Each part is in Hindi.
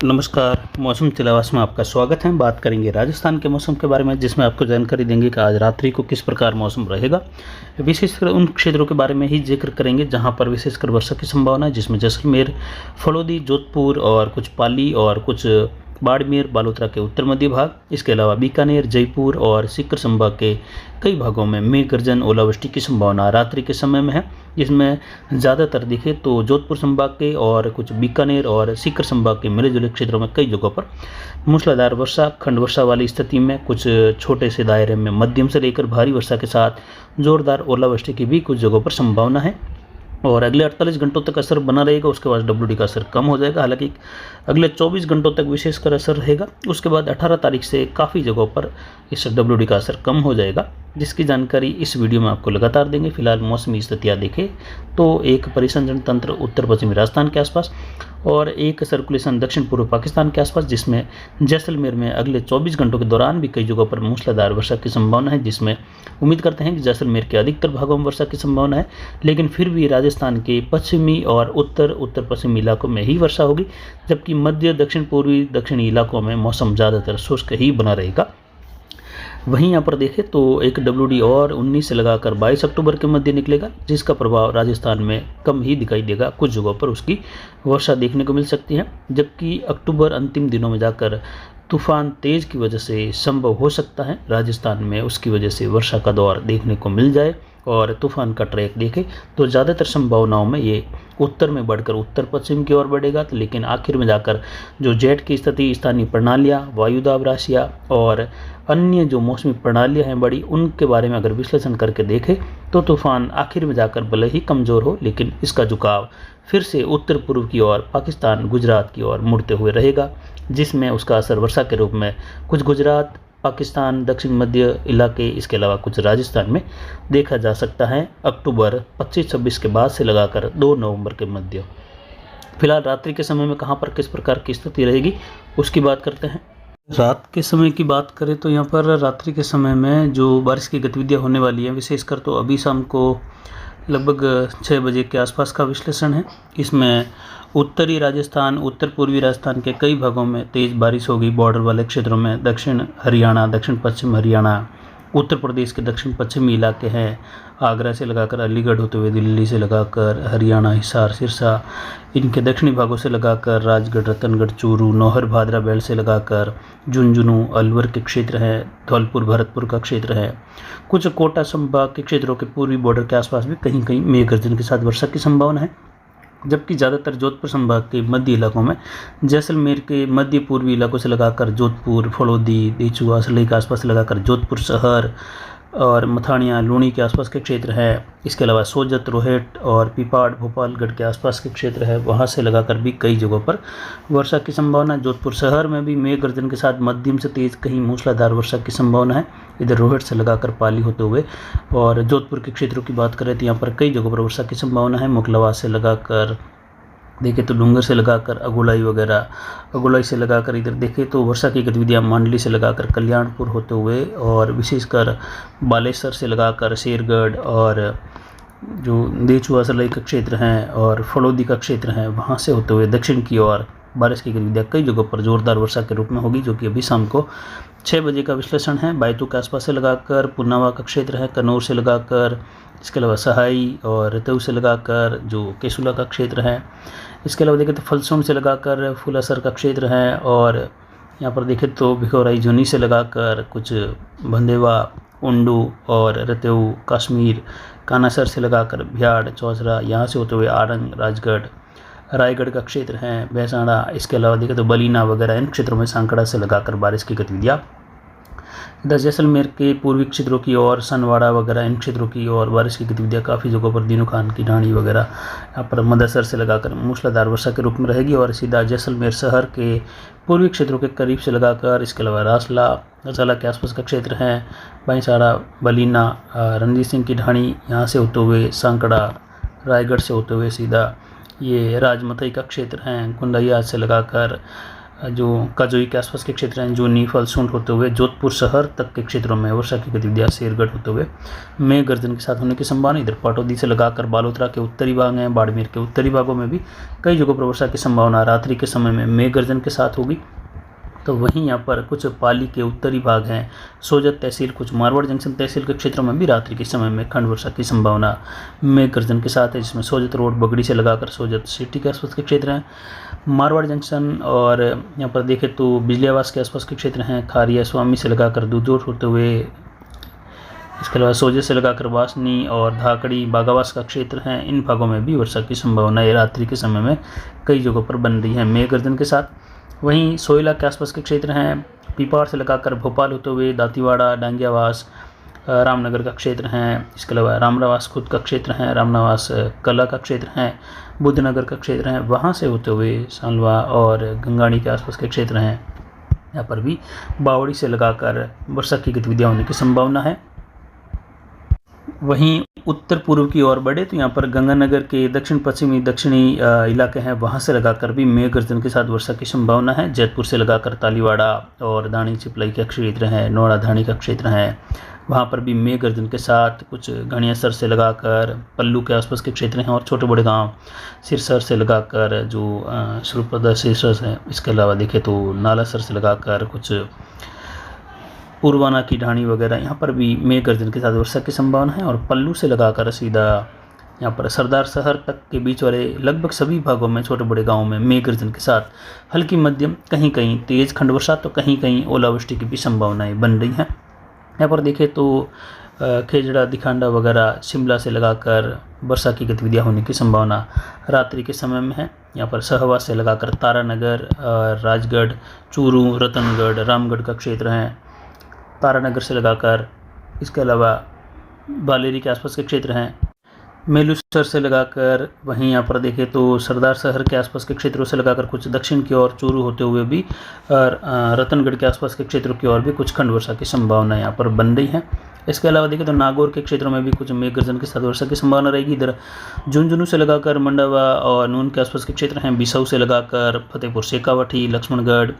नमस्कार, मौसम तिलावास में आपका स्वागत है। बात करेंगे राजस्थान के मौसम के बारे में, जिसमें आपको जानकारी देंगे कि आज रात्रि को किस प्रकार मौसम रहेगा। विशेषकर उन क्षेत्रों के बारे में ही जिक्र करेंगे जहां पर विशेषकर वर्षा की संभावना है, जिसमें जैसलमेर, फलोदी, जोधपुर और कुछ पाली और कुछ बाड़मेर, बालोतरा के उत्तर मध्य भाग, इसके अलावा बीकानेर, जयपुर और सीकर संभाग के कई भागों में मेघ गर्जन, ओलावृष्टि की संभावना रात्रि के समय में है। जिसमें ज़्यादातर देखें तो जोधपुर संभाग के और कुछ बीकानेर और सीकर संभाग के मिले जुले क्षेत्रों में कई जगहों पर मूसलाधार वर्षा, खंड वर्षा वाली स्थिति में कुछ छोटे से दायरे में मध्यम से लेकर भारी वर्षा के साथ जोरदार ओलावृष्टि की भी कुछ जगहों पर संभावना है। और अगले 48 घंटों तक असर बना रहेगा। उसके बाद WD का असर कम हो जाएगा। हालांकि अगले 24 घंटों तक विशेषकर असर रहेगा। उसके बाद 18 तारीख से काफ़ी जगहों पर इस WD का असर कम हो जाएगा, जिसकी जानकारी इस वीडियो में आपको लगातार देंगे। फिलहाल मौसमी स्थितियाँ देखें तो एक परिसंचरण तंत्र उत्तर पश्चिमी राजस्थान के आसपास और एक सर्कुलेशन दक्षिण पूर्व पाकिस्तान के आसपास, जिसमें जैसलमेर में अगले 24 घंटों के दौरान भी कई जगहों पर मूसलाधार वर्षा की संभावना है। जिसमें उम्मीद करते हैं कि जैसलमेर के अधिकतर भागों में वर्षा की संभावना है, लेकिन फिर भी राजस्थान के पश्चिमी और उत्तर पश्चिमी इलाकों में ही वर्षा होगी, जबकि मध्य, दक्षिण पूर्वी, दक्षिणी इलाकों में मौसम ज़्यादातर शुष्क ही बना रहेगा। वहीं यहाँ पर देखें तो एक WD और 19 से लगाकर 22 अक्टूबर के मध्य निकलेगा, जिसका प्रभाव राजस्थान में कम ही दिखाई देगा। कुछ जगहों पर उसकी वर्षा देखने को मिल सकती है, जबकि अक्टूबर अंतिम दिनों में जाकर तूफान तेज की वजह से संभव हो सकता है राजस्थान में उसकी वजह से वर्षा का दौर देखने को मिल जाए। और तूफान का ट्रैक देखें तो ज़्यादातर संभावनाओं में ये उत्तर में बढ़कर उत्तर पश्चिम की ओर बढ़ेगा, तो लेकिन आखिर में जाकर जो जेट की स्थिति, स्थानीय प्रणालियाँ, वायुदाब राशियाँ और अन्य जो मौसमी प्रणालियाँ हैं बड़ी, उनके बारे में अगर विश्लेषण करके देखें तो तूफान आखिर में जाकर भले ही कमज़ोर हो, लेकिन इसका झुकाव फिर से उत्तर पूर्व की ओर, पाकिस्तान, गुजरात की ओर मुड़ते हुए रहेगा, जिसमें उसका असर वर्षा के रूप में कुछ गुजरात, पाकिस्तान, दक्षिण मध्य इलाके, इसके अलावा कुछ राजस्थान में देखा जा सकता है अक्टूबर 25-26 के बाद से लगाकर 2 नवंबर के मध्य। फिलहाल रात्रि के समय में कहां पर किस प्रकार की स्थिति रहेगी उसकी बात करते हैं। रात के समय की बात करें तो यहाँ पर रात्रि के समय में जो बारिश की गतिविधियाँ होने वाली हैं, विशेषकर तो अभी शाम को लगभग 6 बजे के आसपास का विश्लेषण है। इसमें उत्तरी राजस्थान, उत्तर पूर्वी राजस्थान के कई भागों में तेज़ बारिश होगी। बॉर्डर वाले क्षेत्रों में दक्षिण हरियाणा, दक्षिण पश्चिम हरियाणा, उत्तर प्रदेश के दक्षिण पश्चिमी इलाके हैं, आगरा से लगाकर अलीगढ़ होते हुए दिल्ली से लगाकर हरियाणा, हिसार, सिरसा, इनके दक्षिणी भागों से लगाकर राजगढ़, रतनगढ़, चूरू, नौहर, भादरा बेल्ट से लगाकर झुंझुनू, अलवर के क्षेत्र हैं, धौलपुर, भरतपुर का क्षेत्र है। कुछ कोटा संभाग के क्षेत्रों के पूर्वी बॉर्डर के आसपास भी कहीं कहीं मेघ गर्जन के साथ वर्षा की संभावना है, जबकि ज़्यादातर जोधपुर संभाग के मध्य इलाकों में, जैसलमेर के मध्य पूर्वी इलाकों से लगाकर जोधपुर, फलोदी, देचुआ, असलई के आसपास से लगाकर जोधपुर शहर और मथानिया, लूणी के आसपास के क्षेत्र हैं। इसके अलावा सोजत, रोहट और पीपाड़, भोपालगढ़ के आसपास के क्षेत्र है, वहाँ से लगाकर भी कई जगहों पर वर्षा की संभावना। जोधपुर शहर में भी मेघ गर्जन के साथ मध्यम से तेज़ कहीं मूसलाधार वर्षा की संभावना है। इधर रोहट से लगाकर पाली होते हुए और जोधपुर के क्षेत्रों की बात करें तो यहाँ पर कई जगहों पर वर्षा की संभावना है। मुकलवा से लगाकर देखें तो डूंगर से लगाकर अगुलाई वगैरह, अगुलाई से लगाकर इधर देखें तो वर्षा की गतिविधियाँ मांडली से लगाकर कल्याणपुर होते हुए और विशेषकर बालेश्वर से लगाकर शेरगढ़ और जो देचुआ सलाई का क्षेत्र हैं और फलोदी का क्षेत्र है, वहाँ से होते हुए दक्षिण की ओर बारिश की गतिविधियाँ कई जगहों पर जोरदार वर्षा के रूप में होगी, जो कि अभी शाम को 6 बजे का विश्लेषण है। बायतू के आसपास से लगाकर पुन्नावा का क्षेत्र है, कन्नौर से लगाकर, इसके अलावा सहाई और रतऊ से लगाकर जो केसुला का क्षेत्र है। इसके अलावा देखें तो फलसुन से लगाकर फुलासर का क्षेत्र है और यहाँ पर देखें तो भिखौराई जोनी से लगाकर कुछ बंदेवा, उंडू और रतऊ, कश्मीर, कानासर से लगाकर बिहाड़, चौसरा, यहाँ से होते हुए आरंग, राजगढ़, रायगढ़ का क्षेत्र है, भैंसाड़ा। इसके अलावा देखें तो बलीना वगैरह इन क्षेत्रों में सांकड़ा से लगाकर बारिश की गतिविधियाँ। इधर जैसलमेर के पूर्वी क्षेत्रों की ओर, सनवाड़ा वगैरह इन क्षेत्रों की ओर बारिश की गतिविधियाँ काफ़ी जगहों पर, दीनू खान की ढाणी वगैरह यहाँ पर मदसर से लगाकर मूसलाधार वर्षा के रूप में रहेगी। और सीधा जैसलमेर शहर के पूर्वी क्षेत्रों के करीब से लगाकर, इसके अलावा रसाला के आसपास का क्षेत्र है, भैंसाड़ा, बलीना, रणजीत सिंह की ढाणी, यहाँ से होते हुए सांकड़ा, रायगढ़ से होते हुए सीधा ये राजमतई का क्षेत्र है, कुंडैया से लगाकर जो काजोई के आसपास के क्षेत्र हैं, जोनी फलसूंड होते हुए जोधपुर शहर तक के क्षेत्रों में वर्षा की गतिविधियाँ शेरगढ़ होते हुए मेघ गर्जन के साथ होने की संभावना। इधर पाटौदी से लगाकर बालोतरा के उत्तरी भाग हैं, बाड़मेर के उत्तरी भागों में भी कई जगहों पर वर्षा की संभावना रात्रि के समय में मेघ गर्जन के साथ होगी। तो वहीं यहाँ पर कुछ पाली के उत्तरी भाग हैं, सोजत तहसील, कुछ मारवाड़ जंक्शन तहसील के क्षेत्रों में भी रात्रि के समय में खंड वर्षा की संभावना मेघ गर्जन के साथ है, जिसमें सोजत रोड बगड़ी से लगाकर सोजत सिटी के आसपास के क्षेत्र हैं, मारवाड़ जंक्शन। और यहाँ पर देखें तो बिजली आवास के आसपास के क्षेत्र हैं, खारिया स्वामी से लगाकर दूधोर होते हुए, इसके अलावा सोजे से लगाकर वासनी और धाकड़ी बागावास का क्षेत्र हैं। इन भागों में भी वर्षा की संभावना रात्रि के समय में कई जगहों पर बन रही है मेघ गर्जन के साथ। वहीं सोयला के आसपास के क्षेत्र हैं, पीपाड़ से लगाकर भोपाल होते हुए दातीवाड़ा, डांगियावास, रामनगर का क्षेत्र हैं। इसके अलावा रामनावास खुद का क्षेत्र है, रामनावास कला का क्षेत्र है, बुद्धनगर का क्षेत्र है, वहाँ से होते हुए सालवा और गंगाणी के आसपास के क्षेत्र हैं। यहाँ पर भी बावड़ी से लगाकर वर्षा की गतिविधियाँ होने की संभावना है। वहीं उत्तर पूर्व की ओर बढ़े तो यहाँ पर गंगानगर के दक्षिणी इलाके हैं, वहाँ से लगाकर भी मेघ गर्जन के साथ वर्षा की संभावना है। जैतपुर से लगाकर तालीवाड़ा और दाणी चिपलाई का क्षेत्र है, नोड़ा धाणी का क्षेत्र है, वहाँ पर भी मेघ गर्जन के साथ कुछ घणियासर से लगाकर पल्लू के आसपास के क्षेत्र हैं, और छोटे बड़े गांव सिरसर से लगाकर जो सुरपदा सिरसर है। इसके अलावा देखें तो नालासर से लगाकर कुछ पुरवाना की ढाणी वगैरह, यहाँ पर भी मेघ गर्जन के साथ वर्षा की संभावना है। और पल्लू से लगाकर सीधा यहाँ पर सरदार शहर तक के बीच वाले लगभग सभी भागों में छोटे बड़े गांवों में मेघ गर्जन के साथ हल्की मध्यम कहीं कहीं तेज खंड वर्षा तो कहीं कहीं ओलावृष्टि की भी संभावनाएं बन रही हैं। यहाँ पर देखें तो खेजड़ा, दिखांडा वगैरह शिमला से लगाकर वर्षा की गतिविधियाँ होने की संभावना रात्रि के समय में है। यहाँ पर सहवा से लगाकर तारानगर, राजगढ़, चूरू, रतनगढ़, रामगढ़ का क्षेत्र हैं, तारानगर से लगाकर, इसके अलावा बालेरी के आसपास के क्षेत्र हैं, मेलूसर से लगाकर, वहीं यहाँ पर देखें तो सरदार शहर के आसपास के क्षेत्रों से लगाकर कुछ दक्षिण की ओर चूरू होते हुए भी और रतनगढ़ के आसपास के क्षेत्रों की ओर भी कुछ खंड वर्षा की संभावना यहाँ पर बन रही है। इसके अलावा देखें तो नागौर के क्षेत्रों में भी कुछ मेघ गर्जन के साथ वर्षा की संभावना रहेगी। इधर झुंझुनू से लगाकर मंडावा और नून के आसपास के क्षेत्र हैं, बिसाऊ से लगाकर फतेहपुर शेखावटी, लक्ष्मणगढ़,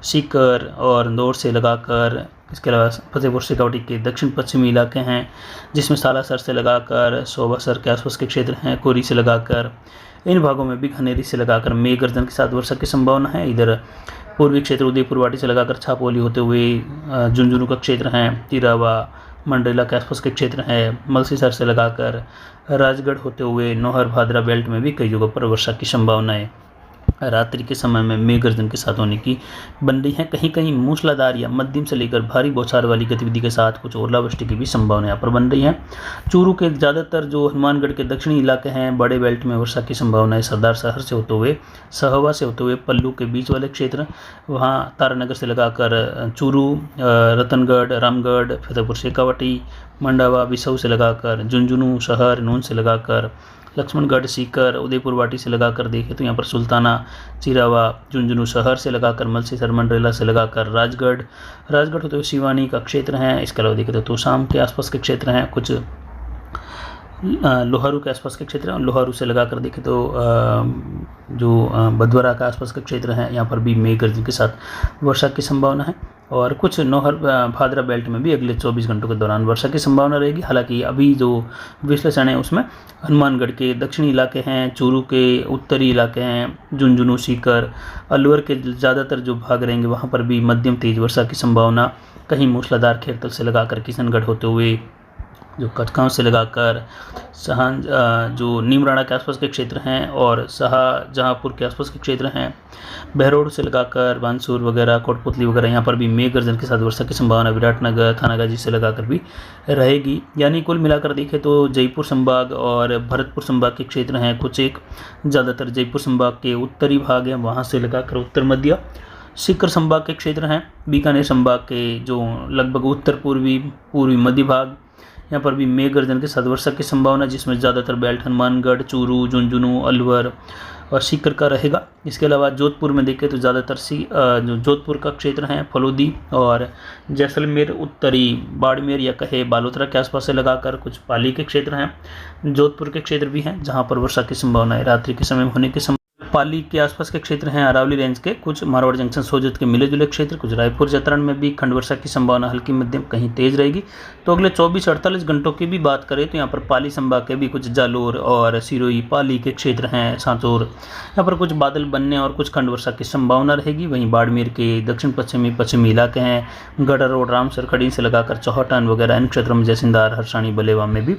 सीकर और इंदौर से लगाकर, इसके अलावा फतेहपुर शेखावटी के दक्षिण पश्चिमी इलाके हैं जिसमें सालासर से लगाकर सोबासर के आसपास के क्षेत्र हैं, कोरी से लगाकर, इन भागों में भी घनेरी से लगाकर मेघ गर्जन के साथ वर्षा की संभावना है। इधर पूर्वी क्षेत्र उदयपुर वाटी से लगाकर छापोली होते हुए झुंझुनू का क्षेत्र हैं, तिरावा मंडला के आसपास के क्षेत्र हैं, मलसीसर से लगाकर राजगढ़ होते हुए नौहर भादरा बेल्ट में भी कई जगहों पर वर्षा की संभावनाएं रात्रि के समय में मेघ गर्जन के साथ होने की बन रही है। कहीं कहीं मूसलाधार या मध्यम से लेकर भारी बौछार वाली गतिविधि के साथ कुछ ओलावृष्टि की भी संभावना यहाँ पर बन रही है। चूरू के ज़्यादातर जो हनुमानगढ़ के दक्षिणी इलाके हैं, बड़े बेल्ट में वर्षा की संभावना है। सरदार शहर से होते हुए, सहवा से होते हुए पल्लू के बीच वाले क्षेत्र, वहाँ तारानगर से लगाकर चूरू, रतनगढ़, रामगढ़, फतेहपुर शेखावटी, मंडावा, बिसाऊ से लगाकर झुंझुनू शहर, नून से लगाकर लक्ष्मणगढ़, सीकर, उदयपुर वाटी से लगाकर देखें तो यहाँ पर सुल्ताना, चिरावा, झुंझुनू शहर से लगाकर मलसीसर, मंडरेला से लगाकर राजगढ़ होते हुए शिवानी का क्षेत्र है। इसके अलावा देखें तो तोशाम के आसपास के क्षेत्र हैं, कुछ लोहारू के आसपास के क्षेत्र हैं, लोहारू से लगाकर देखें तो जो बदवरा के आसपास के क्षेत्र हैं, यहाँ पर भी मेघ गर्जन के साथ वर्षा की संभावना है। और कुछ नौहर भादरा बेल्ट में भी अगले 24 घंटों के दौरान वर्षा की संभावना रहेगी। हालांकि अभी जो विश्लेषण है उसमें हनुमानगढ़ के दक्षिणी इलाके हैं, चूरू के उत्तरी इलाके हैं, झुंझुनू, सीकर, अलवर के ज़्यादातर जो भाग रहेंगे वहाँ पर भी मध्यम तेज वर्षा की संभावना, कहीं मूसलाधार खेरतल से लगाकर किशनगढ़ होते हुए, जो कटकांव से लगाकर सहान, जो नीमराणा के आसपास के क्षेत्र हैं और शाहजहाँपुर के आसपास के क्षेत्र हैं, बहरोड से लगाकर बानसूर वगैरह, कोटपुतली वगैरह, यहाँ पर भी मेघ गर्जन के साथ वर्षा की संभावना विराटनगर, थानागाजी से लगाकर भी रहेगी। यानी कुल मिलाकर देखें तो जयपुर संभाग और भरतपुर संभाग के क्षेत्र हैं, कुछ एक ज़्यादातर जयपुर संभाग के उत्तरी भाग हैं, वहाँ से लगाकर उत्तर मध्य सीकर संभाग के क्षेत्र हैं, बीकानेर संभाग के जो लगभग उत्तर पूर्वी मध्य भाग, यहाँ पर भी मेघ गर्जन के साथ वर्षा की संभावना, जिसमें ज़्यादातर बेल्ट हनुमानगढ़, चूरू, झुंझुनू, अलवर और सीकर का रहेगा। इसके अलावा जोधपुर में देखें तो ज़्यादातर जो जोधपुर का क्षेत्र है, फलोदी और जैसलमेर, उत्तरी बाड़मेर या कहे बालोतरा के आसपास से लगाकर कुछ पाली के क्षेत्र हैं, जोधपुर के क्षेत्र भी हैं जहाँ पर वर्षा की संभावना है रात्रि के समय होने की पाली के आसपास के क्षेत्र हैं, अरावली रेंज के कुछ, मारवाड़ जंक्शन सोजत के मिले जुले क्षेत्र, कुछ रायपुर जतरण में भी खंड वर्षा की संभावना हल्की मध्यम कहीं तेज रहेगी। तो अगले 24-48 घंटों की भी बात करें तो यहाँ पर पाली संभाग के भी कुछ जालोर और सिरोही पाली के क्षेत्र हैं, सांचौर, यहाँ पर कुछ बादल बनने और कुछ खंड वर्षा की संभावना रहेगी। वहीं बाड़मेर के दक्षिण पश्चिमी इलाके हैं, गढ़ा रोड, रामसर, खड़ी से लगाकर चौहटन वगैरह इन क्षेत्रों में, जैसिंदार, हरसाणी, बलेवा में भी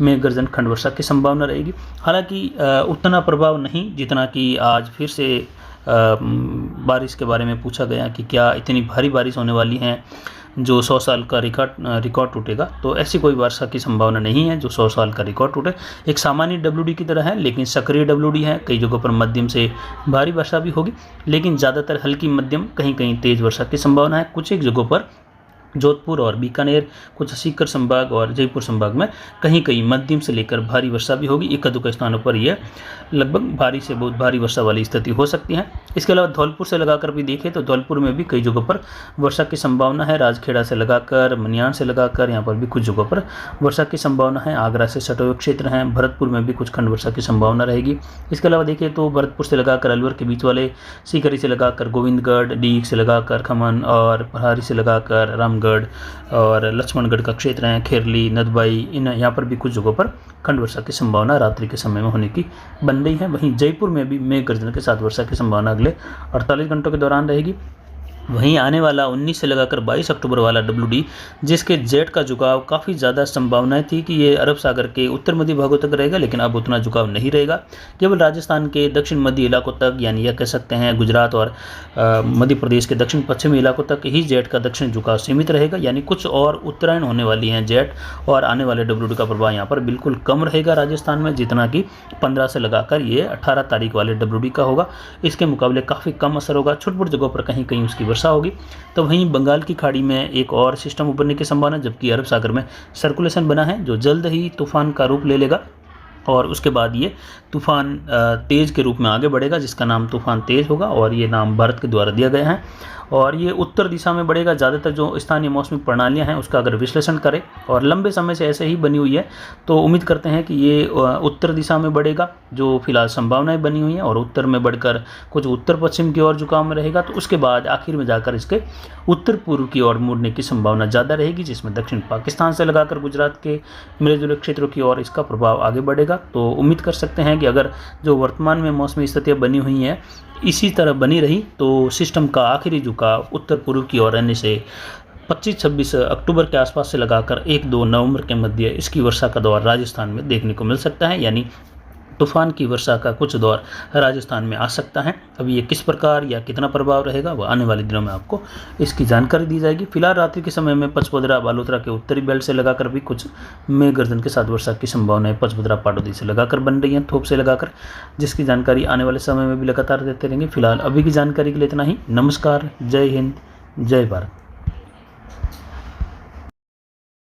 मेघ गर्जन खंड वर्षा की संभावना रहेगी। हालांकि उतना प्रभाव नहीं जितना कि आज फिर से बारिश के बारे में पूछा गया कि क्या इतनी भारी बारिश होने वाली है जो 100 साल का रिकॉर्ड टूटेगा। तो ऐसी कोई वर्षा की संभावना नहीं है जो 100 साल का रिकॉर्ड टूटे। एक सामान्य डब्ल्यूडी की तरह है, लेकिन सक्रिय डब्ल्यूडी है। कई जगहों पर मध्यम से भारी वर्षा भी होगी, लेकिन ज़्यादातर हल्की मध्यम, कहीं कहीं तेज़ वर्षा की संभावना है। कुछ एक जगहों पर जोधपुर और बीकानेर, कुछ सीकर संभाग और जयपुर संभाग में कहीं कहीं मध्यम से लेकर भारी वर्षा भी होगी। एक दुक्का स्थानों पर यह लगभग भारी से बहुत भारी वर्षा वाली स्थिति हो सकती है। इसके अलावा धौलपुर से लगाकर भी देखें तो धौलपुर में भी कई जगहों पर वर्षा की संभावना है। राजखेड़ा से लगाकर, मनियान से लगाकर यहाँ पर भी कुछ जगहों पर वर्षा की संभावना है। आगरा से सटे हुए क्षेत्र हैं, भरतपुर में भी कुछ खंड वर्षा की संभावना रहेगी। इसके अलावा देखें तो भरतपुर से लगाकर अलवर के बीच वाले, सीकरी से लगाकर गोविंदगढ़, डीग से लगाकर खमन और प्रहारी से लगाकर रामगढ़ और लक्ष्मणगढ़ का क्षेत्र है, खेरली, नदबाई, यहाँ पर भी कुछ जगहों पर खंड वर्षा की संभावना रात्रि के समय में होने की बन रही है। वहीं जयपुर में भी मेघ गर्जन के साथ वर्षा की संभावना अगले 48 घंटों के दौरान रहेगी। वहीं आने वाला 19 से लगाकर 22 अक्टूबर वाला डब्ल्यूडी, जिसके जेट का झुकाव काफ़ी ज़्यादा संभावनाएं थी कि ये अरब सागर के उत्तर मध्य भागों तक रहेगा, लेकिन अब उतना झुकाव नहीं रहेगा। केवल राजस्थान के दक्षिण मध्य इलाकों तक, यानी यह कह सकते हैं गुजरात और मध्य प्रदेश के दक्षिण पश्चिमी इलाकों तक ही जेट का दक्षिण झुकाव सीमित रहेगा। यानी कुछ और उत्तरायण होने वाली हैं जेट, और आने वाले डब्ल्यूडी का प्रभाव यहाँ पर बिल्कुल कम रहेगा राजस्थान में, जितना कि 15 से लगाकर ये 18 तारीख वाले डब्ल्यूडी का होगा। इसके मुकाबले काफ़ी कम असर होगा। छोटी जगहों पर कहीं कहीं उसकी वर्षा होगी। तो वहीं बंगाल की खाड़ी में एक और सिस्टम उभरने की संभावना, जबकि अरब सागर में सर्कुलेशन बना है जो जल्द ही तूफान का रूप ले लेगा, और उसके बाद ये तूफान तेज़ के रूप में आगे बढ़ेगा, जिसका नाम तूफान तेज़ होगा, और ये नाम भारत के द्वारा दिया गया है। और ये उत्तर दिशा में बढ़ेगा। ज़्यादातर जो स्थानीय मौसमी प्रणालियां हैं उसका अगर विश्लेषण करें, और लंबे समय से ऐसे ही बनी हुई है, तो उम्मीद करते हैं कि ये उत्तर दिशा में बढ़ेगा, जो फिलहाल संभावनाएं बनी हुई हैं, और उत्तर में बढ़कर कुछ उत्तर पश्चिम की ओर झुकाव में रहेगा। तो उसके बाद आखिर में जाकर इसके उत्तर पूर्व की ओर मुड़ने की संभावना ज़्यादा रहेगी, जिसमें दक्षिण पाकिस्तान से लगाकर गुजरात के मिले जुले क्षेत्रों की ओर इसका प्रभाव आगे बढ़ेगा। तो उम्मीद कर सकते हैं कि अगर जो वर्तमान में मौसमी स्थितियाँ बनी हुई हैं इसी तरह बनी रही, तो सिस्टम का आखिरी झुकाव उत्तर पूर्व की ओर रहने से 25-26 अक्टूबर के आसपास से लगाकर 1-2 नवंबर के मध्य इसकी वर्षा का दौर राजस्थान में देखने को मिल सकता है। यानी तूफान की वर्षा का कुछ दौर राजस्थान में आ सकता है। अब ये किस प्रकार या कितना प्रभाव रहेगा वह आने वाले दिनों में आपको इसकी जानकारी दी जाएगी। फिलहाल रात्रि के समय में पचपदरा, बालोतरा के उत्तरी बेल्ट से लगाकर भी कुछ मेघ गर्जन के साथ वर्षा की संभावना है। पचपदरा, पाटौदी से लगाकर बन रही है, थोप से लगाकर, जिसकी जानकारी आने वाले समय में भी लगातार देते रहेंगे। फिलहाल अभी की जानकारी के लिए इतना ही। नमस्कार, जय हिंद, जय भारत।